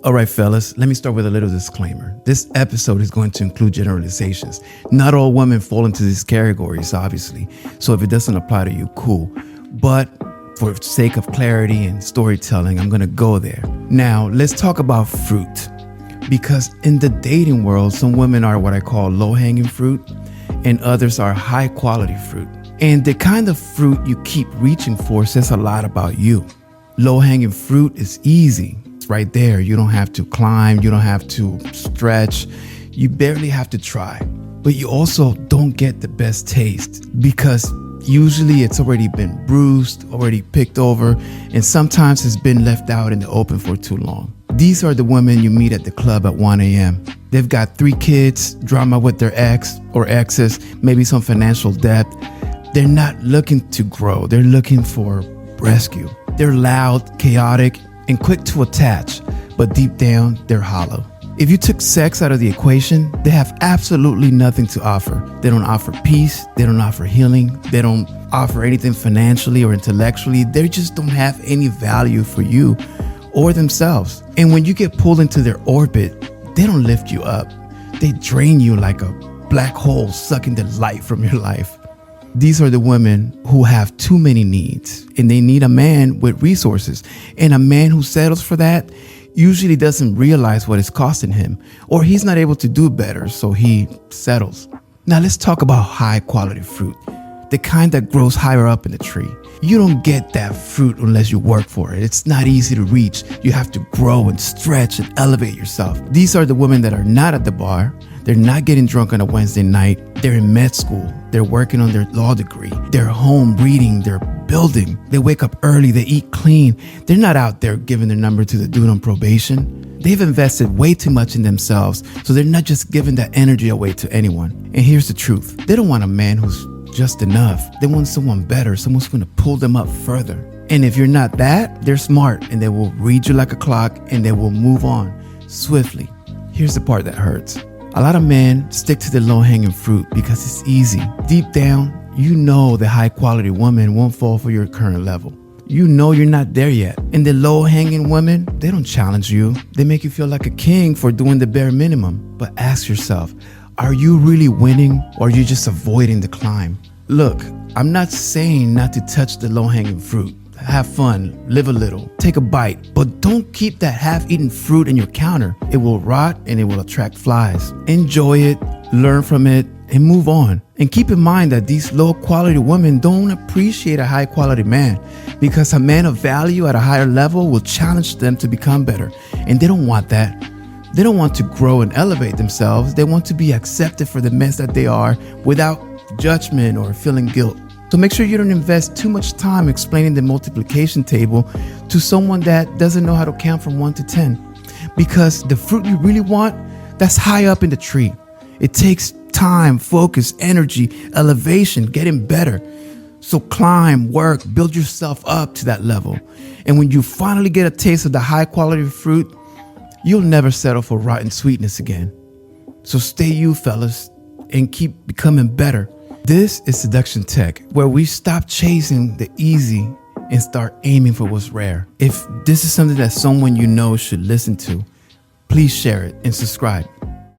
All right, fellas, let me start with a little disclaimer. This episode is going to include generalizations. Not all women fall into these categories, obviously. So if it doesn't apply to you, cool. But for sake of clarity and storytelling, I'm going to go there. Now, let's talk about fruit. Because in the dating world, some women are what I call low-hanging fruit, and others are high-quality fruit. And the kind of fruit you keep reaching for says a lot about you. Low-hanging fruit is easy. Right there. You don't have to climb. You don't have to stretch. You barely have to try. But you also don't get the best taste because usually it's already been bruised, already picked over, and sometimes it's been left out in the open for too long. These are the women you meet at the club at 1 a.m. They've got 3 kids, drama with their ex or exes, maybe some financial debt. They're not looking to grow. They're looking for rescue. They're loud, chaotic, and quick to attach, but deep down, they're hollow. If you took sex out of the equation, they have absolutely nothing to offer. They don't offer peace. They don't offer healing. They don't offer anything financially or intellectually. They just don't have any value for you or themselves. And when you get pulled into their orbit, they don't lift you up. They drain you like a black hole sucking the light from your life. These are the women who have too many needs and they need a man with resources. And a man who settles for that usually doesn't realize what it's costing him, or he's not able to do better, so he settles. Now let's talk about high quality fruit, the kind that grows higher up in the tree. You don't get that fruit unless you work for it. It's not easy to reach. You have to grow and stretch and elevate yourself. These are the women that are not at the bar. They're not getting drunk on a Wednesday night. They're in med school. They're working on their law degree. They're home reading. They're building. They wake up early. They eat clean. They're not out there giving their number to the dude on probation. They've invested way too much in themselves, so they're not just giving that energy away to anyone. And here's the truth. They don't want a man who's just enough. They want someone better, someone who's going to pull them up further. And if you're not that, they're smart and they will read you like a clock and they will move on swiftly. Here's the part that hurts. A lot of men stick to the low-hanging fruit because it's easy. Deep down, you know the high-quality woman won't fall for your current level. You know you're not there yet. And the low-hanging women, they don't challenge you. They make you feel like a king for doing the bare minimum. But ask yourself, are you really winning or are you just avoiding the climb? Look, I'm not saying not to touch the low-hanging fruit. Have fun, live a little, take a bite, but don't keep that half-eaten fruit in your counter. It will rot and it will attract flies. Enjoy it, learn from it, and move on. And keep in mind that these low-quality women don't appreciate a high-quality man because a man of value at a higher level will challenge them to become better. And they don't want that. They don't want to grow and elevate themselves. They want to be accepted for the mess that they are without judgment or feeling guilt. So make sure you don't invest too much time explaining the multiplication table to someone that doesn't know how to count from 1 to 10. Because the fruit you really want, that's high up in the tree. It takes time, focus, energy, elevation, getting better. So climb, work, build yourself up to that level. And when you finally get a taste of the high quality fruit, you'll never settle for rotten sweetness again. So stay you, fellas, and keep becoming better. This is Seduction Tech, where we stop chasing the easy and start aiming for what's rare. If this is something that someone you know should listen to, please share it and subscribe.